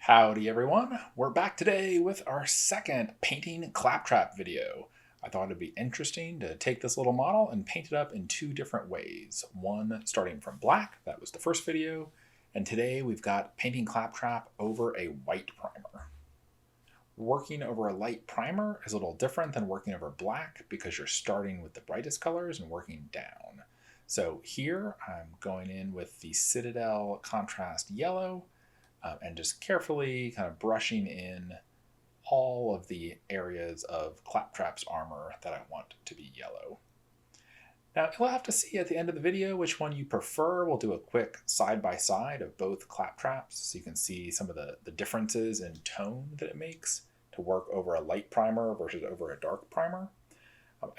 Howdy everyone, we're back today with our second painting Claptrap video. I thought it'd be interesting to take this little model and paint it up in two different ways. One starting from black, that was the first video, and today we've got painting Claptrap over a white primer. Working over a light primer is a little different than working over black because you're starting with the brightest colors and working down. So here I'm going in with the Citadel Contrast Yellow, and just carefully kind of brushing in all of the areas of Claptrap's armor that I want to be yellow. Now, you'll have to see at the end of the video which one you prefer. We'll do a quick side-by-side of both Claptraps so you can see some of the differences in tone that it makes to work over a light primer versus over a dark primer.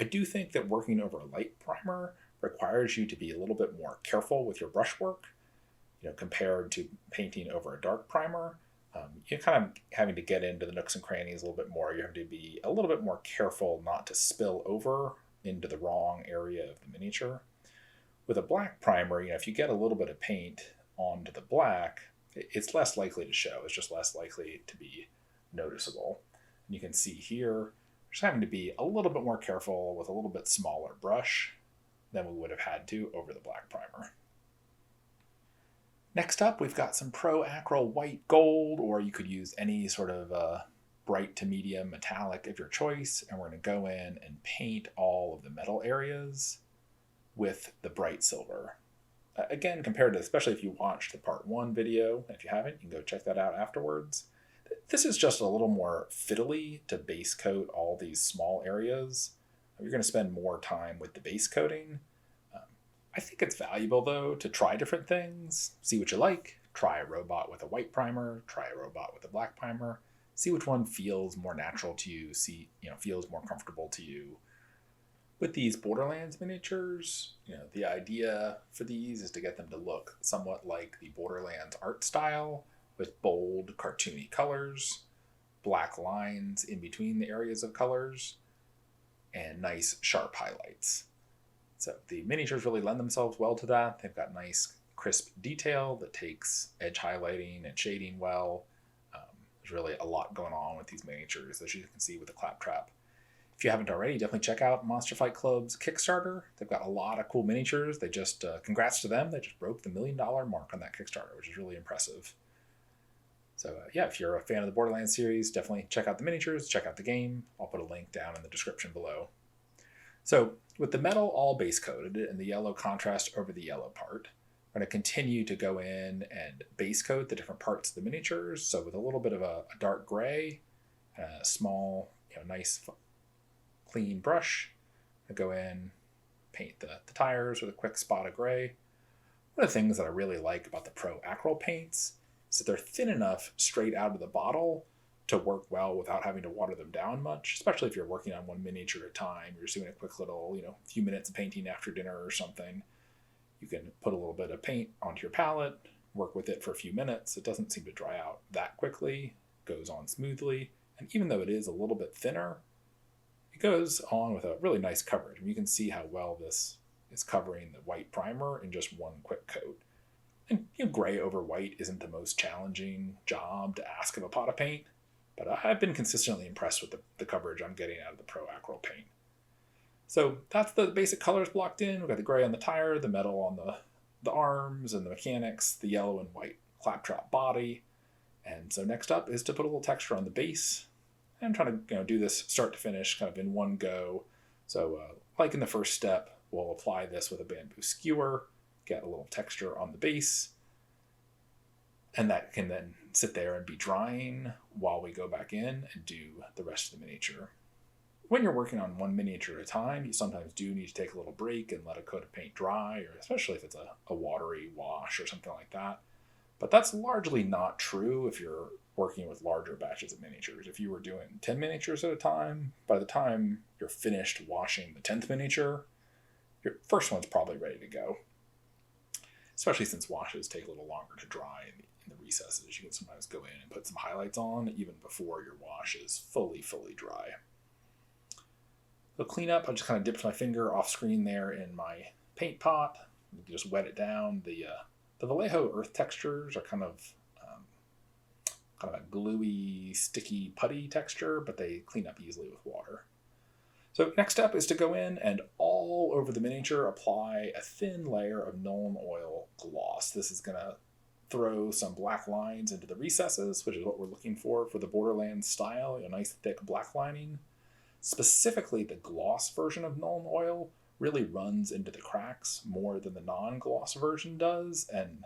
I do think that working over a light primer requires you to be a little bit more careful with your brushwork. Compared to painting over a dark primer, you're kind of having to get into the nooks and crannies a little bit more. You have to be a little bit more careful not to spill over into the wrong area of the miniature. With a black primer, if you get a little bit of paint onto the black, it's less likely to show. It's just less likely to be noticeable. And you can see here, just having to be a little bit more careful with a little bit smaller brush than we would have had to over the black primer. Next up, we've got some Pro Acryl White Gold, or you could use any sort of bright to medium metallic of your choice, and we're going to go in and paint all of the metal areas with the bright silver. Again, compared to, especially if you watched the part 1 video, and if you haven't, you can go check that out afterwards. This is just a little more fiddly to base coat all these small areas. You're going to spend more time with the base coating. I think it's valuable, though, to try different things, see what you like, try a robot with a white primer, try a robot with a black primer, see which one feels more natural to you, feels more comfortable to you. With these Borderlands miniatures, the idea for these is to get them to look somewhat like the Borderlands art style, with bold, cartoony colors, black lines in between the areas of colors, and nice, sharp highlights. So the miniatures really lend themselves well to that. They've got nice, crisp detail that takes edge highlighting and shading well. There's really a lot going on with these miniatures, as you can see with the Claptrap. If you haven't already, definitely check out Monster Fight Club's Kickstarter. They've got a lot of cool miniatures. They just, congrats to them, they just broke the $1 million mark on that Kickstarter, which is really impressive. So yeah, if you're a fan of the Borderlands series, definitely check out the miniatures, check out the game. I'll put a link down in the description below. So with the metal all base coated and the yellow contrast over the yellow part, we're going to continue to go in and base coat the different parts of the miniatures. So with a little bit of a dark gray, a small, nice clean brush, I go in, paint the tires with a quick spot of gray. One of the things that I really like about the Pro Acryl paints is that they're thin enough straight out of the bottle to work well without having to water them down much, especially if you're working on one miniature at a time. You're just doing a quick little, few minutes of painting after dinner or something. You can put a little bit of paint onto your palette, work with it for a few minutes. It doesn't seem to dry out that quickly, goes on smoothly. And even though it is a little bit thinner, it goes on with a really nice coverage. And you can see how well this is covering the white primer in just one quick coat. And gray over white isn't the most challenging job to ask of a pot of paint, but I've been consistently impressed with the coverage I'm getting out of the Pro Acryl paint. So that's the basic colors blocked in. We've got the gray on the tire, the metal on the arms and the mechanics, the yellow and white Claptrap body. And so next up is to put a little texture on the base. I'm trying to do this start to finish kind of in one go. So like in the first step, we'll apply this with a bamboo skewer, get a little texture on the base, and that can then sit there and be drying while we go back in and do the rest of the miniature. When you're working on one miniature at a time, you sometimes do need to take a little break and let a coat of paint dry, or especially if it's a watery wash or something like that. But that's largely not true if you're working with larger batches of miniatures. If you were doing 10 miniatures at a time, by the time you're finished washing the 10th miniature, your first one's probably ready to go. Especially since washes take a little longer to dry in the recesses. You can sometimes go in and put some highlights on even before your wash is fully dry. The cleanup, I just kind of dipped my finger off screen there in my paint pot. You can just wet it down. The Vallejo earth textures are kind of a of gluey, sticky, putty texture, but they clean up easily with water. So next step is to go in and all over the miniature apply a thin layer of Nuln Oil gloss. This is going to throw some black lines into the recesses, which is what we're looking for the Borderlands style, a nice thick black lining. Specifically, the gloss version of Nuln Oil really runs into the cracks more than the non-gloss version does and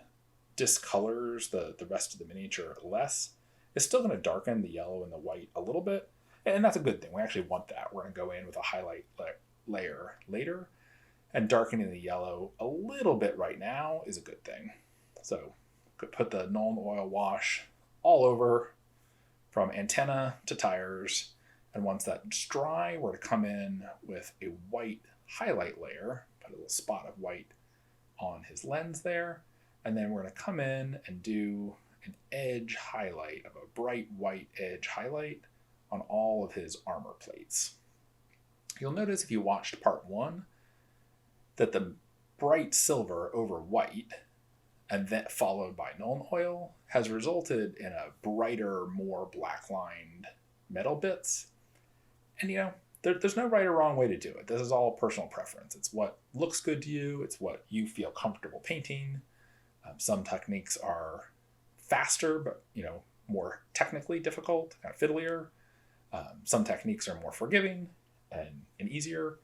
discolors the rest of the miniature less. It's still going to darken the yellow and the white a little bit, and that's a good thing. We actually want that. We're going to go in with a highlight layer later, and darkening the yellow a little bit right now is a good thing. So put the Nuln Oil wash all over from antenna to tires, and once that's dry, we're to come in with a white highlight layer, put a little spot of white on his lens there, and then we're going to come in and do an edge highlight of a bright white edge highlight on all of his armor plates. You'll notice if you watched part 1 that the bright silver over white and then followed by Nuln Oil has resulted in a brighter, more black-lined metal bits. And there's no right or wrong way to do it. This is all personal preference. It's what looks good to you. It's what you feel comfortable painting. Some techniques are faster, but more technically difficult, kind of fiddlier. Some techniques are more forgiving and easier.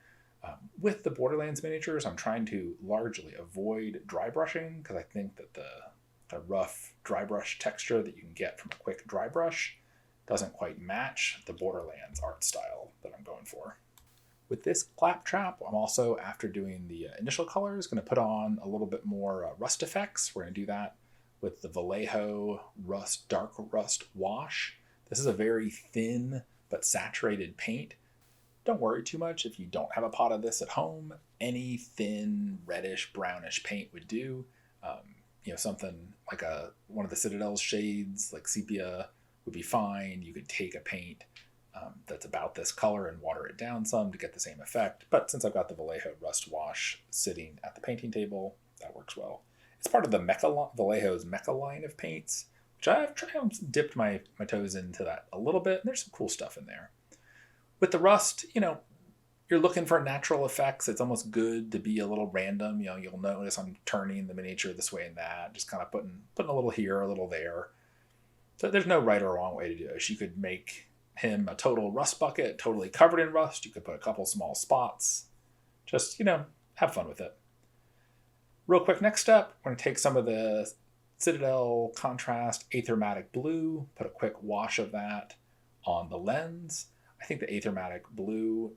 With the Borderlands miniatures, I'm trying to largely avoid dry brushing because I think that the rough dry brush texture that you can get from a quick dry brush doesn't quite match the Borderlands art style that I'm going for. With this Claptrap, I'm also, after doing the initial colors, going to put on a little bit more rust effects. We're going to do that with the Vallejo Dark Rust Wash. This is a very thin but saturated paint. Don't worry too much if you don't have a pot of this at home. Any thin reddish brownish paint would do. Something like one of the Citadel's shades, like sepia, would be fine. You could take a paint that's about this color and water it down some to get the same effect. But since I've got the Vallejo Rust Wash sitting at the painting table, that works well. It's part of the Vallejo's Mecha line of paints, which I've dipped my toes into that a little bit, and there's some cool stuff in there. With the rust, you're looking for natural effects. It's almost good to be a little random. You'll notice I'm turning the miniature this way and that, just kind of putting a little here, a little there. So there's no right or wrong way to do it. You could make him a total rust bucket, totally covered in rust. You could put a couple small spots. Just, have fun with it. Real quick, next step, we're going to take some of the Citadel Contrast Aethermatic Blue, put a quick wash of that on the lens. I think the Aethermatic Blue,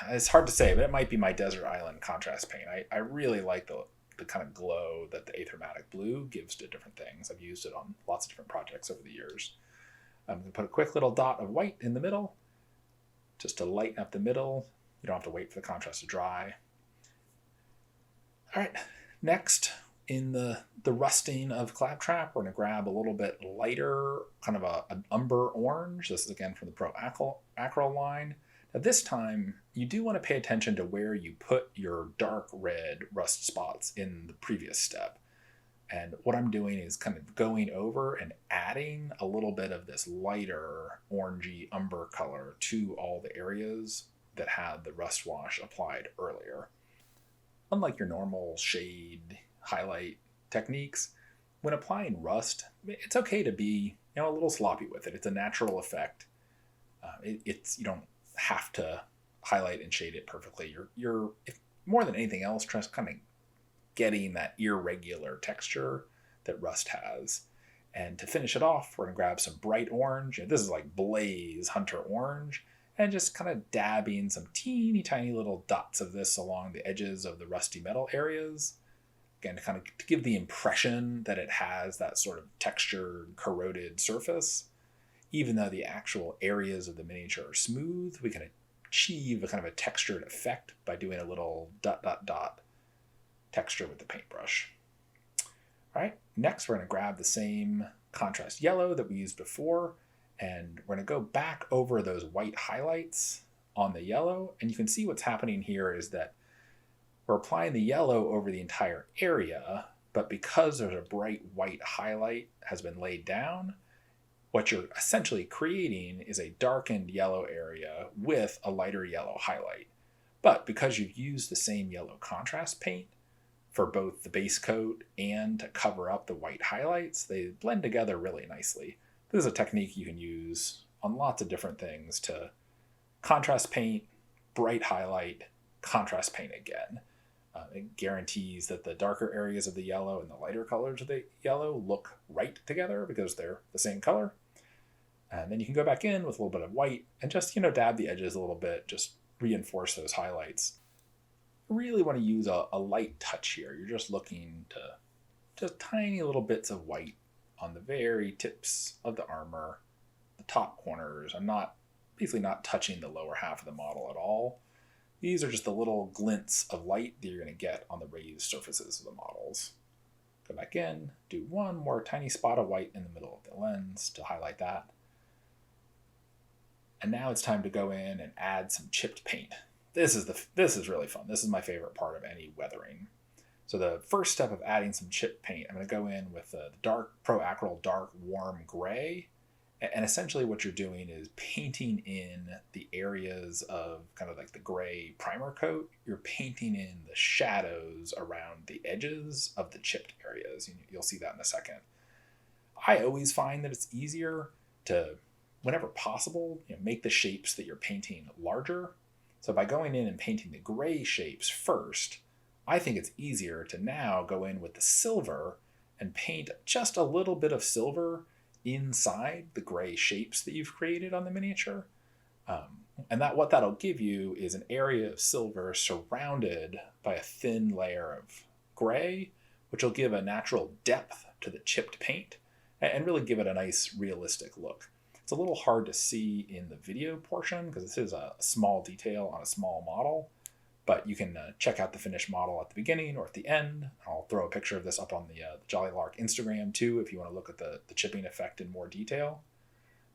it's hard to say, but it might be my Desert Island contrast paint. I really like the kind of glow that the Aethermatic Blue gives to different things. I've used it on lots of different projects over the years. I'm going to put a quick little dot of white in the middle, just to lighten up the middle. You don't have to wait for the contrast to dry. All right, next, in the rusting of Claptrap, we're going to grab a little bit lighter, kind of an umber orange. This is again from the Pro Acryl line. Now this time, you do want to pay attention to where you put your dark red rust spots in the previous step. And what I'm doing is kind of going over and adding a little bit of this lighter orangey umber color to all the areas that had the rust wash applied earlier. Unlike your normal shade highlight techniques, when applying rust, it's okay to be a little sloppy with it. It's a natural effect. You don't have to highlight and shade it perfectly. You're if more than anything else, just kind of getting that irregular texture that rust has. And to finish it off, we're going to grab some bright orange. This is like Blaze Hunter Orange, and just kind of dabbing some teeny tiny little dots of this along the edges of the rusty metal areas. Again, to give the impression that it has that sort of textured, corroded surface. Even though the actual areas of the miniature are smooth, we can achieve a kind of a textured effect by doing a little dot, dot, dot texture with the paintbrush. All right, next we're going to grab the same contrast yellow that we used before, and we're going to go back over those white highlights on the yellow, and you can see what's happening here is that we're applying the yellow over the entire area, but because there's a bright white highlight has been laid down, what you're essentially creating is a darkened yellow area with a lighter yellow highlight. But because you've used the same yellow contrast paint for both the base coat and to cover up the white highlights, they blend together really nicely. This is a technique you can use on lots of different things to contrast paint, bright highlight, contrast paint again. It guarantees that the darker areas of the yellow and the lighter colors of the yellow look right together because they're the same color. And then you can go back in with a little bit of white and just, dab the edges a little bit, just reinforce those highlights. You really want to use a light touch here. You're just looking to just tiny little bits of white on the very tips of the armor, the top corners. I'm basically not touching the lower half of the model at all. These are just the little glints of light that you're going to get on the raised surfaces of the models. Go back in, do one more tiny spot of white in the middle of the lens to highlight that. And now it's time to go in and add some chipped paint. This is really fun. This is my favorite part of any weathering. So the first step of adding some chipped paint, I'm going to go in with the dark Pro Acryl dark warm gray. And essentially what you're doing is painting in the areas of kind of like the gray primer coat. You're painting in the shadows around the edges of the chipped areas. You'll see that in a second. I always find that it's easier to, whenever possible, make the shapes that you're painting larger. So by going in and painting the gray shapes first, I think it's easier to now go in with the silver and paint just a little bit of silver inside the gray shapes that you've created on the miniature. And what that'll give you is an area of silver surrounded by a thin layer of gray, which will give a natural depth to the chipped paint and really give it a nice realistic look. It's a little hard to see in the video portion because this is a small detail on a small model, but you can check out the finished model at the beginning or at the end. I'll throw a picture of this up on the Jolly Lark Instagram too if you want to look at the chipping effect in more detail.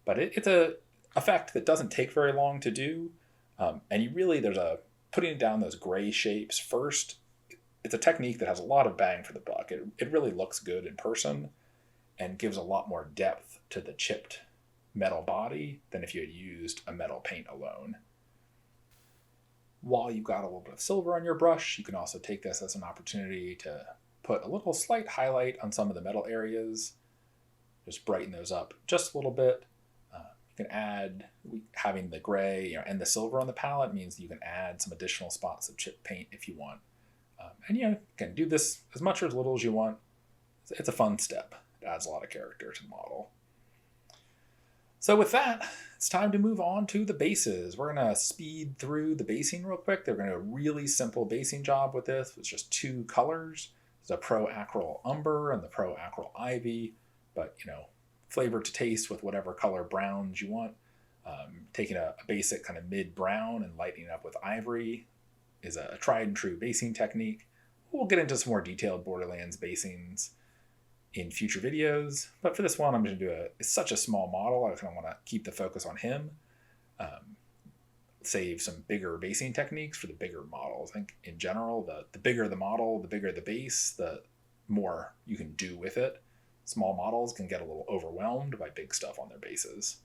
But it's a effect that doesn't take very long to do, and putting down those gray shapes first. It's a technique that has a lot of bang for the buck. It really looks good in person and gives a lot more depth to the chipped metal body than if you had used a metal paint alone. While you've got a little bit of silver on your brush, you can also take this as an opportunity to put a little slight highlight on some of the metal areas. Just brighten those up just a little bit. You can add, having the gray and the silver on the palette means you can add some additional spots of chip paint if you want. And you can do this as much or as little as you want. It's a fun step. It adds a lot of character to the model. So with that, it's time to move on to the bases. We're going to speed through the basing real quick. They're going to do a really simple basing job with this. It's just two colors. There's a Pro Acryl Umber and the Pro Acryl Ivy, but flavor to taste with whatever color browns you want. Taking a basic kind of mid-brown and lighting it up with ivory is a tried and true basing technique. We'll get into some more detailed Borderlands basings in future videos, but for this one I'm going to do it's such a small model, I kind of want to keep the focus on him. Save some bigger basing techniques for the bigger models. I think in general, the bigger the model, the bigger the base, the more you can do with it. Small models can get a little overwhelmed by big stuff on their bases.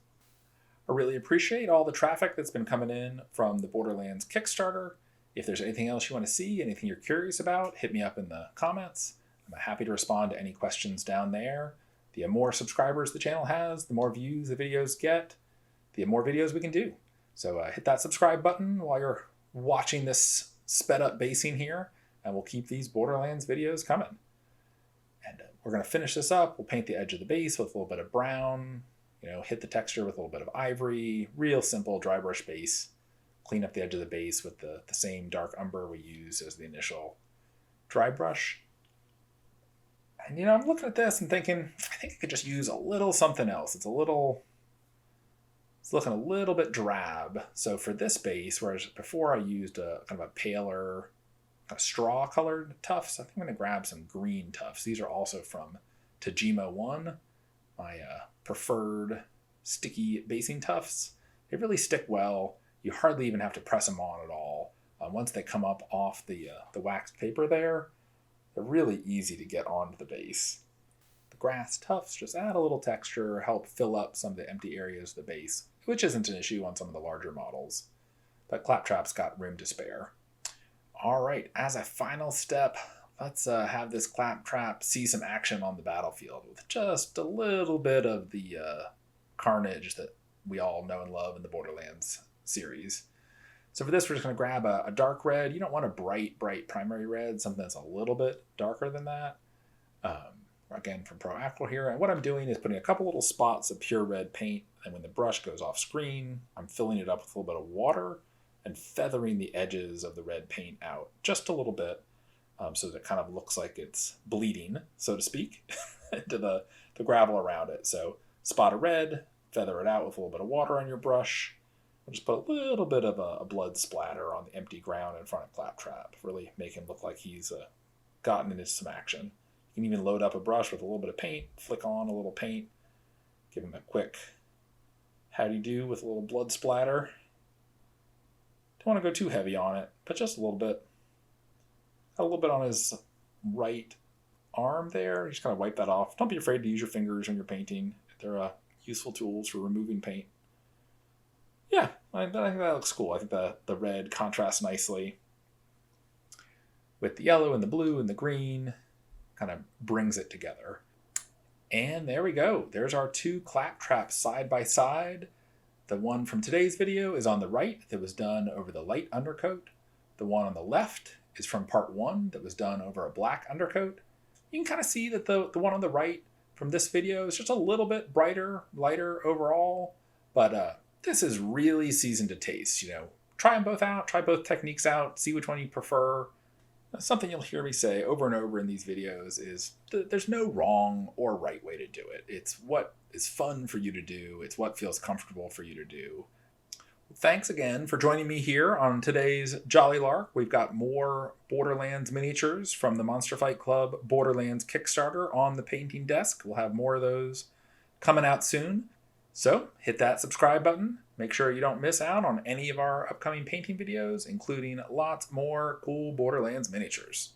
I really appreciate all the traffic that's been coming in from the Borderlands Kickstarter. If there's anything else you want to see, anything you're curious about, hit me up in the comments. I'm happy to respond to any questions down there. The more subscribers the channel has, the more views the videos get, the more videos we can do. So hit that subscribe button while you're watching this sped up basing here, and we'll keep these Borderlands videos coming. And we're going to finish this up. We'll paint the edge of the base with a little bit of brown, hit the texture with a little bit of ivory, real simple dry brush base. Clean up the edge of the base with the same dark umber we used as the initial dry brush. And I'm looking at this and thinking, I think I could just use a little something else. It's looking a little bit drab. So for this base, whereas before I used a kind of a paler, kind of straw colored tufts, I think I'm going to grab some green tufts. These are also from Tajima 1, my preferred sticky basing tufts. They really stick well. You hardly even have to press them on at all. Once they come up off the waxed paper there, they're really easy to get onto the base. The grass tufts just add a little texture, help fill up some of the empty areas of the base, which isn't an issue on some of the larger models. But Claptrap's got room to spare. All right, as a final step, let's have this Claptrap see some action on the battlefield with just a little bit of the carnage that we all know and love in the Borderlands series. So for this, we're just going to grab a dark red. You don't want a bright primary red, something that's a little bit darker than that. Again, from Pro Acryl here. And what I'm doing is putting a couple little spots of pure red paint, and when the brush goes off screen, I'm filling it up with a little bit of water and feathering the edges of the red paint out just a little bit, so that it kind of looks like it's bleeding, so to speak, into the gravel around it. So spot of red, feather it out with a little bit of water on your brush. I'll just put a little bit of a blood splatter on the empty ground in front of Claptrap, really make him look like he's gotten into some action. You can even load up a brush with a little bit of paint, flick on a little paint, give him a quick howdy-do with a little blood splatter. Don't want to go too heavy on it, but just a little bit. Got a little bit on his right arm there. Just kind of wipe that off. Don't be afraid to use your fingers when you're painting. They're useful tools for removing paint. Yeah, I think that looks cool. I think the red contrasts nicely with the yellow and the blue and the green. Kind of brings it together. And there we go. There's our two Claptraps side by side. The one from today's video is on the right that was done over the light undercoat. The one on the left is from part 1 that was done over a black undercoat. You can kind of see that the one on the right from this video is just a little bit brighter, lighter overall. But this is really seasoned to taste. You know, try them both out, try both techniques out, see which one you prefer. Something you'll hear me say over and over in these videos is there's no wrong or right way to do it. It's what is fun for you to do. It's what feels comfortable for you to do. Thanks again for joining me here on today's Jolly Lark. We've got more Borderlands miniatures from the Monster Fight Club Borderlands Kickstarter on the painting desk. We'll have more of those coming out soon. So hit that subscribe button. Make sure you don't miss out on any of our upcoming painting videos, including lots more cool Borderlands miniatures.